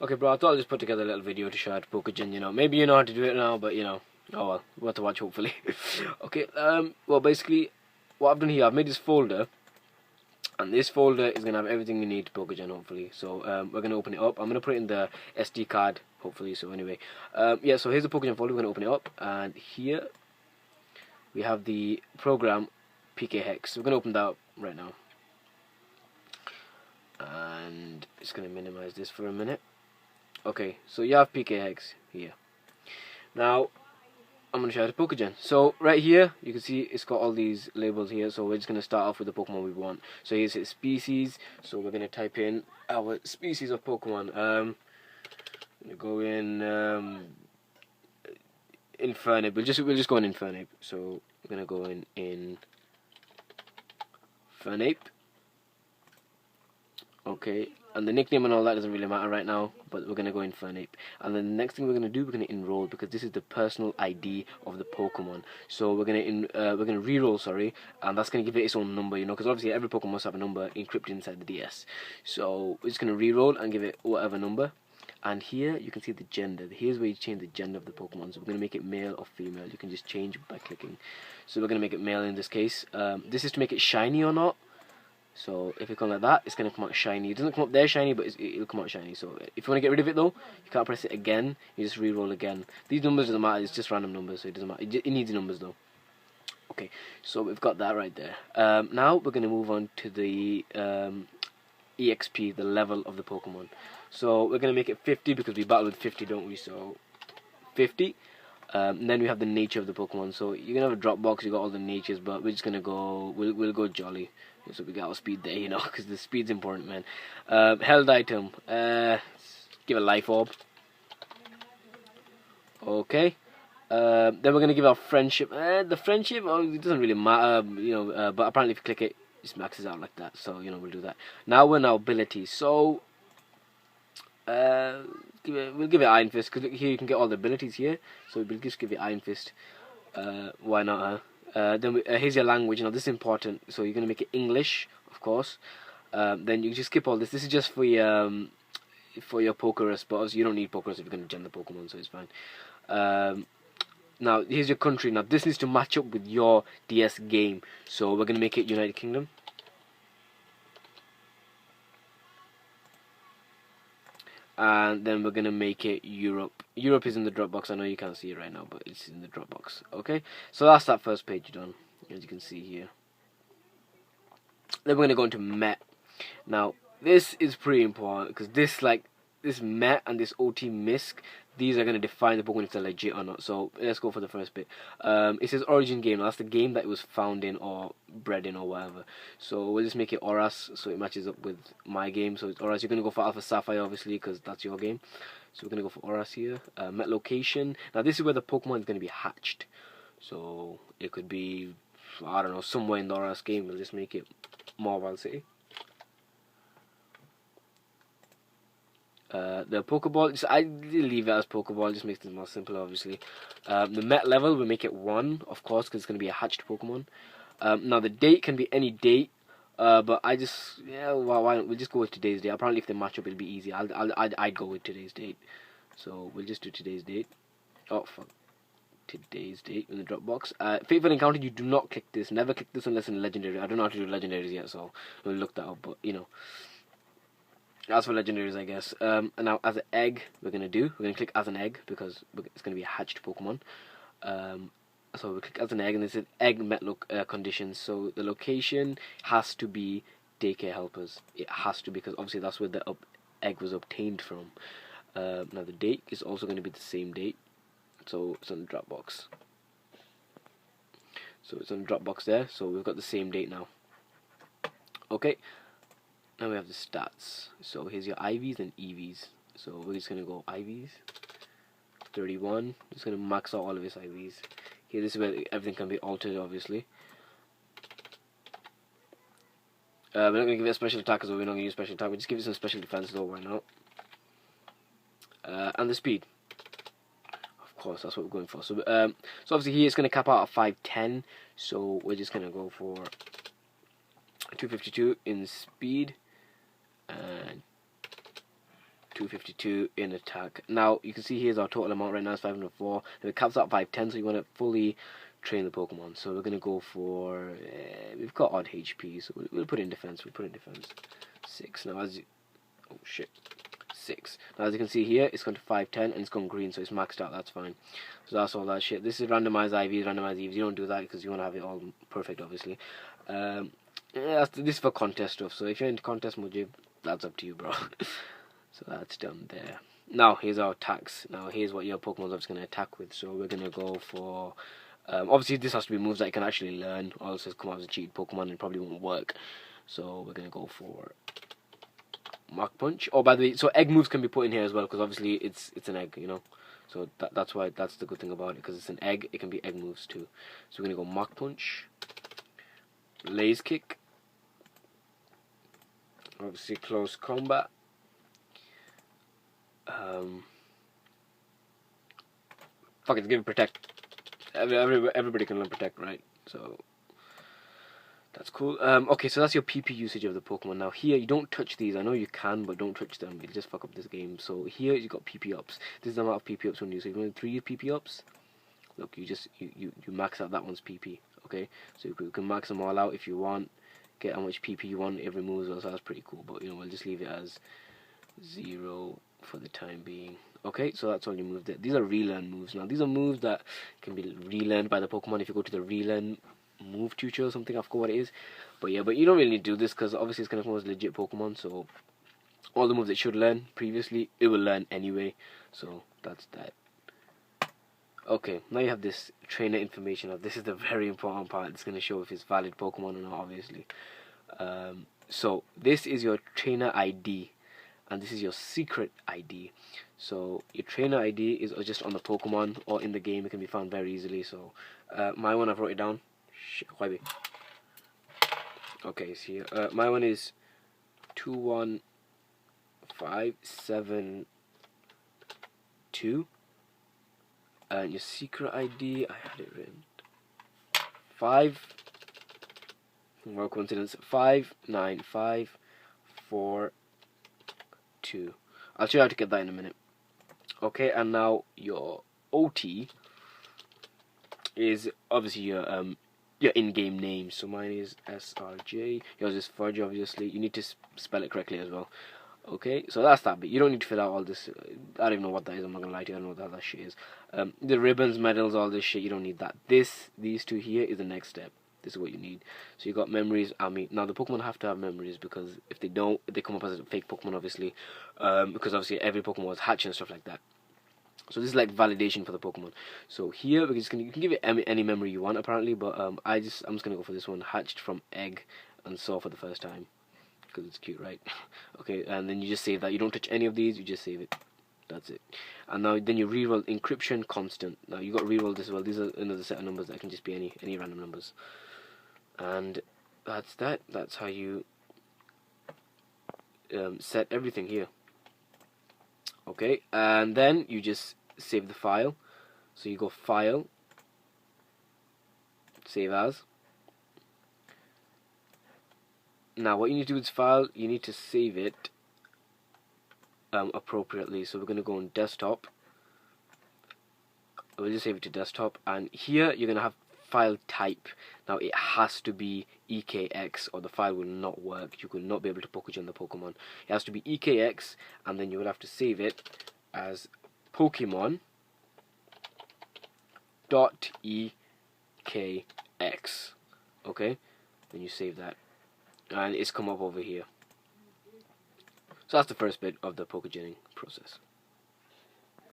Okay, bro, I thought I'd just put together a little video to show how to Pokegen, you know. Maybe you know how to do it now, but, you know, oh well, we'll have to watch, hopefully. Okay, well, basically, what I've done here, I've made this folder, and this folder is going to have everything you need to Pokegen, hopefully. So, we're going to open it up. I'm going to put it in the SD card, hopefully, so anyway. Yeah, so here's the Pokegen folder, we're going to open it up, and here we have the program PK Hex. We're going to open that up right now. And it's going to minimize this for a minute. Okay, so you have PK Hex here. Now, I'm going to show you the Pokegen. So, right here, you can see it's got all these labels here. So, we're just going to start off with the Pokemon we want. So, here's its species. So, we're going to type in our species of Pokemon. I'm going to go in Infernape. We'll just go in Infernape. So, we're going to go in Infernape. Okay, and the nickname and all that doesn't really matter right now, but we're going to go Infernape. And then the next thing we're going to do, we're going to enroll, because this is the personal ID of the Pokemon. So we're going to re-roll, sorry, and that's going to give it its own number, you know, because obviously every Pokemon must have a number encrypted inside the DS. So we're just going to re-roll and give it whatever number. And here you can see the gender. Here's where you change the gender of the Pokemon. So we're going to make it male or female. You can just change by clicking. So we're going to make it male in this case. This is to make it shiny or not. So if you come like that, it's going to come out shiny. It doesn't come up there shiny, but it'll come out shiny. So if you want to get rid of it though, you can't press it again. You just re-roll again. These numbers doesn't matter. It's just random numbers, so it doesn't matter. It needs numbers though. Okay, so we've got that right there. Now we're going to move on to the EXP, the level of the Pokemon. So we're going to make it 50 because we battle with 50, don't we? So 50. And then we have the nature of the Pokemon. So you're gonna have a drop box. You got all the natures, but we're just gonna go. We'll go jolly. So we got our speed there, you know, because the speed's important, man. Held item. Give a life orb. Okay. Then we're gonna give our friendship. The friendship, it doesn't really matter, you know. But apparently, if you click it, it just maxes out like that. So you know, we'll do that. Now we're in our ability. So we'll give it Iron Fist, because here you can get all the abilities here. So we'll just give it Iron Fist. Why not, huh? Then here's your language. You know, this is important. So you're gonna make it English, of course. Then you just skip all this. This is just for your Pokerus, but obviously you don't need Pokerus if you're gonna gen the Pokemon, so it's fine. Now here's your country. Now this needs to match up with your DS game. So we're gonna make it United Kingdom. And then we're gonna make it Europe. Europe is in the Dropbox. I know you can't see it right now, but it's in the Dropbox. Okay, so that's that first page done, as you can see here. Then we're gonna go into Met. Now this is pretty important, because this Met and this OT Misc, these are going to define the Pokemon if they're legit or not. So let's go for the first bit. It says origin game. Now, that's the game that it was found in or bred in or whatever. So we'll just make it Oras, so it matches up with my game. So it's Oras. You're going to go for Alpha Sapphire, obviously, because that's your game. So we're going to go for Oras here. Met location. Now this is where the Pokemon is going to be hatched. So it could be, I don't know, somewhere in the Oras game. We'll just make it Mobile City. The Pokeball, I leave it as Pokeball, just makes it more simple, obviously. The Met level, we make it 1, of course, because it's going to be a hatched Pokemon. Now the date can be any date, but why don't we just go with today's date? Apparently if they match up it'll be easy. I'd go with today's date. So we'll just do today's date. Oh fuck. Today's date in the Dropbox. Favorite encounter, you do not click this. Never click this unless in Legendary. I don't know how to do Legendaries yet, so we'll look that up, but you know. As for legendaries, I guess. And now, as an egg, we're going to click as an egg, because it's going to be a hatched Pokemon. So we click as an egg, and this is egg met conditions. So the location has to be daycare helpers. It has to, because obviously that's where the egg was obtained from. Now the date is also going to be the same date. So it's on the Dropbox. So it's on the Dropbox there. So we've got the same date now. Okay. Now we have the stats. So here's your IVs and EVs. So we're just going to go IVs. 31. Just going to max out all of his IVs. Here, this is where everything can be altered, obviously. We're not going to give it a special attack, because we're not going to use special attack. We just give it some special defense, though, why not? And the speed. Of course, that's what we're going for. So obviously here it's going to cap out at 510. So we're just going to go for 252 in speed. And 252 in attack. Now you can see here's our total amount right now is 504. And it caps out 510, so you want to fully train the Pokemon. So we're gonna go for we've got odd HP, so we'll put in defense. We'll put in defense 6. Now as you, oh shit, 6. Now as you can see here, it's gone to 510 and it's gone green, so it's maxed out. That's fine. So that's all that shit. This is randomized IVs, randomized EVs. You don't do that because you want to have it all perfect, obviously. Yeah, this is for contest stuff. So if you're into contest mode, that's up to you, bro. So that's done there. Now here's our attacks. Now here's what your Pokemon's obviously going to attack with. So we're going to go for obviously this has to be moves that you can actually learn, or else it's come out as a cheated Pokemon and it probably won't work. So we're going to go for Mach Punch. Oh, by the way, so egg moves can be put in here as well, because obviously it's an egg, you know. So that's why, that's the good thing about it, because it's an egg, it can be egg moves too. So we're going to go Mach Punch, Laze Kick, obviously Close Combat, fuck it, give it Protect. Everybody can learn Protect, right? So that's cool. Okay, so that's your PP usage of the Pokemon. Now here, you don't touch these. I know you can, but don't touch them. It'll just fuck up this game. So here, you got PP ups. This is the amount of PP ups when you use. So if you want 3 PP ups, look, you max out that one's PP. Okay, so you can max them all out if you want. Get how much PP you want every move as well. So that's pretty cool. But you know, we'll just leave it as 0 for the time being. Okay, so that's all you moves there. These are relearn moves. Now these are moves that can be relearned by the Pokemon if you go to the relearn move tutor or something. I forgot what it is, but yeah, but you don't really need to do this because obviously it's gonna come as legit Pokemon. So all the moves it should learn previously, it will learn anyway. So that's that. Okay, now you have this trainer information. This is the very important part. It's gonna show if it's valid Pokemon or not, obviously. So this is your trainer ID. And this is your secret ID. So your trainer ID is just on the Pokemon or in the game. It can be found very easily. So my one, I've wrote it down. Okay, see, my one is 21572. And your secret ID, I had it written. 5. More coincidence. 5954. I'll show you how to get that in a minute. Okay, and now your OT is obviously your in-game name. So mine is SRJ. Yours is Fudge, obviously. You need to spell it correctly as well. Okay, so that's that bit. You don't need to fill out all this. I don't even know what that is. I'm not gonna lie to you. I don't know what that shit is. The ribbons, medals, all this shit. You don't need that. These two here is the next step. This is what you need. So you got memories. I mean, now the Pokemon have to have memories, because if they don't, they come up as a fake Pokemon, obviously. Because obviously every Pokemon was hatching and stuff like that. So this is like validation for the Pokemon. So here we're just gonna, you can give it any memory you want apparently, but I'm just gonna go for this one. Hatched from egg and saw for the first time, because it's cute, right? Okay, and then you just save that. You don't touch any of these. You just save it. That's it. And now then you reroll encryption constant. Now you got reroll this as well. These are another set of numbers that can just be any random numbers. And that's that. That's how you set everything here. Okay, and then you just save the file. So you go File, Save As. Now what you need to do with this file, you need to save it appropriately. So we're going to go on Desktop. We'll just save it to Desktop, and here you're going to have file type. Now it has to be EKX or the file will not work. You will not be able to Pokegen the Pokemon. It has to be EKX, and then you will have to save it as Pokemon.EKX. Okay, then you save that, and it's come up over here. So that's the first bit of the Pokegening process.